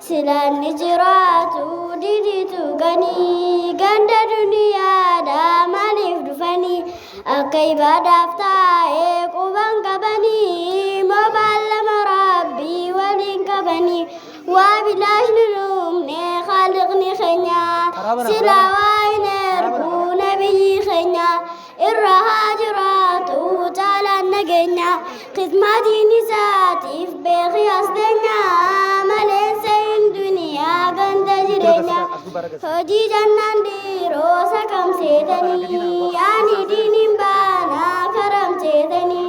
silaan ni jiraatu didiitu ganii ganda duniyaadhaa maaliif dhufanii akka ibaadaaf taa'ee quban qabanii moobaan lama rabbii waliin qabanii waa bilaashni dhumne khaaliqni keenya silaa waa hin erguu nabiyyi keenya irra haa jiraatu caalaan nageenya khidmaatiin isaatiif beekii asdeenya maleessa hin duniyaa ganda jireenya hojii jannaan dhiiroo sakamseetanii ani diiniin baanaa karamseetanii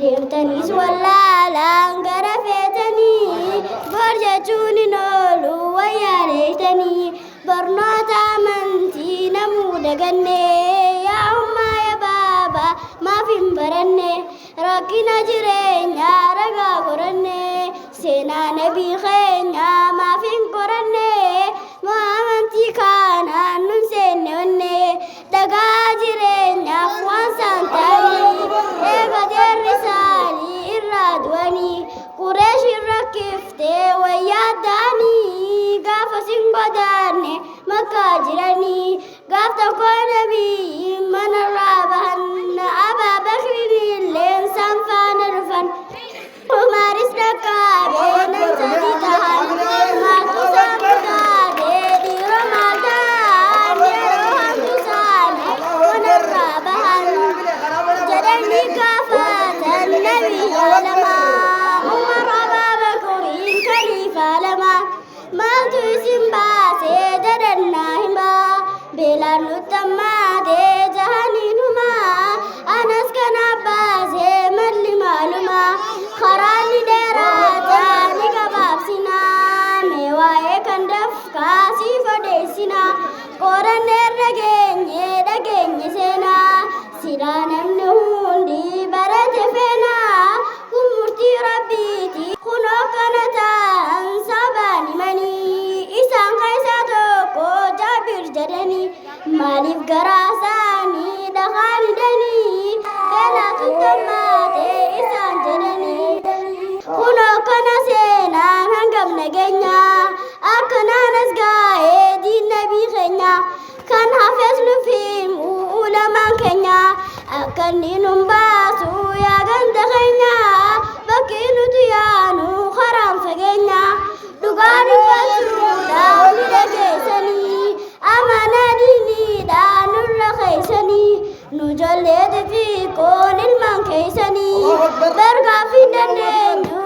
deemtaniis wallaalaan gara feetanii bor jechuun hin oolu wayyaaleetanii barnoota amantii namuu dagannee yaa ummaa yaa baaba maaf hin baranne rakkina jireenyaa ragaa qoranne seenaa nabii keenyaa maaf hin qoranne moo amantii kanaan nun seenne onne dhagaa jireenyaaf waan saan ta'anii eega deerri isaanii irraa du'anii qureeshin rakkiftee wayyaa ta'anii gaafa sin godaanne makkaa jiranii gaaf tokko nabii manarraa bahan abaa bakriin illeen san faana dhufan umaaris dhaqqaabee nan sadii tahan maaltu isaan budaadee dhiiroo maal ta'an yeroo hamtu isaanii manarraa bahan jedhanii gaafatan nabiyya lamaa umar abaa bakriin kaliifaa lamaa maaltu isin baasee jedhannaa himaa beelaan nuttammaatee jahaniin humaa anas kanaaf baasee malli maalumaa karaanni dheeraataa ni gabaabsinaa mee waa'ee kan dafkaa siif odeessinaa qorannee dhageenye seenaa silaa namni hundi barate feenaa kun murtii rabbiiti kunoo kana ta'an sabaan himanii isaan keessaa tokko jaabir jedhanii maaliif garaa isaanii dhagaan hidhanii beelaatu tammaatee isaan jedhanii kunoo kana seenaan hangam nageenyaa akkanaanas gaa'ee diin nabii keenya kan hafes nuuf himu ulamaan keenya akka inni nun baasu yaa ganda keenya bakki nuti yaanu karaan fageenya dhugaa dubbatuudhaan ni dhageessanii amanaa diiniidhaan nurra keeysanii nu ijoollee xixiqqoon ilmaan keeysanii bar gaaffii hin dandeenyu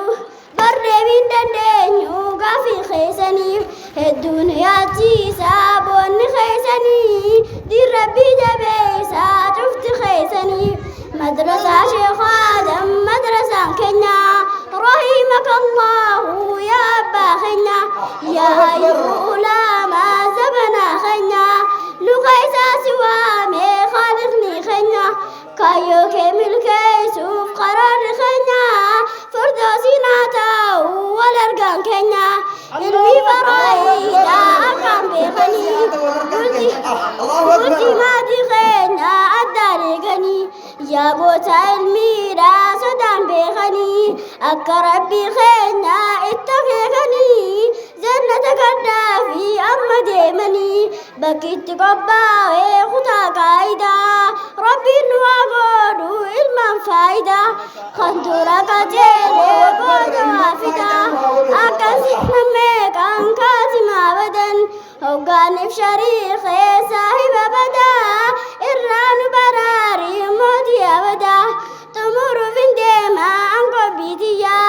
bar deebii hin dandeenyu gaaffii keeysaniif hedduun yaachiisaa boonni keeysanii diin rabbii jabeeysaa cufti keeysanii مدرسة شيخ آدم مدرسة كنيا رحمك الله يا أبا خنيا يا هيولا ما زبنا خنيا نقيسا سوامي خالقني خنيا كايو كمل كيسوف قرار خنيا فردوسي ناتاو والأرقان كنيا علمي فرايدا أرقام بخني قلتي ما دي خنيا أداري غني يا بوتا الميرا صدام بخني أكا ربي خينا اتخيخني جنة كدافي أما ديمني بكيت قباوي خطا قايدا ربي نواغودو إلمان فايدا خندورا كتيري بودا وافدا أكا سحنا ميكان كاتم أبدا هوغاني في شريخي صاحب أبدا إران براري موتي أبدا تمر في ديما أنكو بيتيا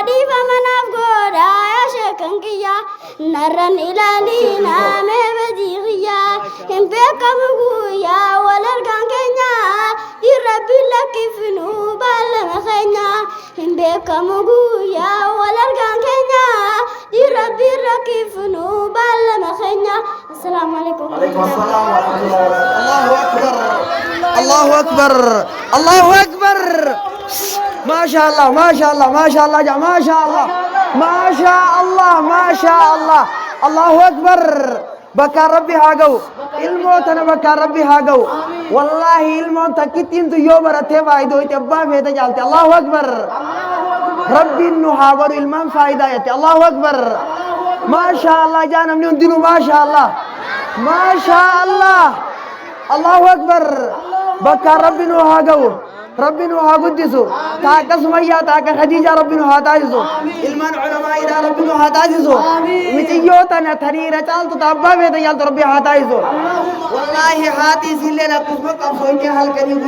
ديفا من أفقودا يا شكنكيا نرن إلى لينا مبديغيا هم بيكا مقويا والأرقان كينيا دي ربي لك فنو بالمخينيا هم بيكا مقويا والأرقان كينيا دي ربي لك فنو بالمخينيا السلام عليكم وعليكم السلام ورحمة الله وبركاته. الله أكبر الله أكبر ما شاء الله ما شاء الله ما شاء الله يا ما شاء الله ما شاء الله ما شاء الله الله أكبر بكى ربي هاجو الموت أنا بكى ربي هاجو والله الموت كتير تو يوم رتبة عيدو يتبع فيدا جالتي الله أكبر ربي إنه حاضر المن فايدة يتي الله أكبر ما شاء الله جانا من يندنو ما شاء الله ما شاء الله الله أكبر بكى ربنا هاجو ربنا هاجدسو تاك سمية تاك خديجة ربنا هاتاجسو علمان علماء إذا ربنا هاتاجسو متيوتنا تريرة تعال تتابع بيت يالت ربي هاتاجسو والله هاتي سيلنا قسمك أبصوين كهال كنيو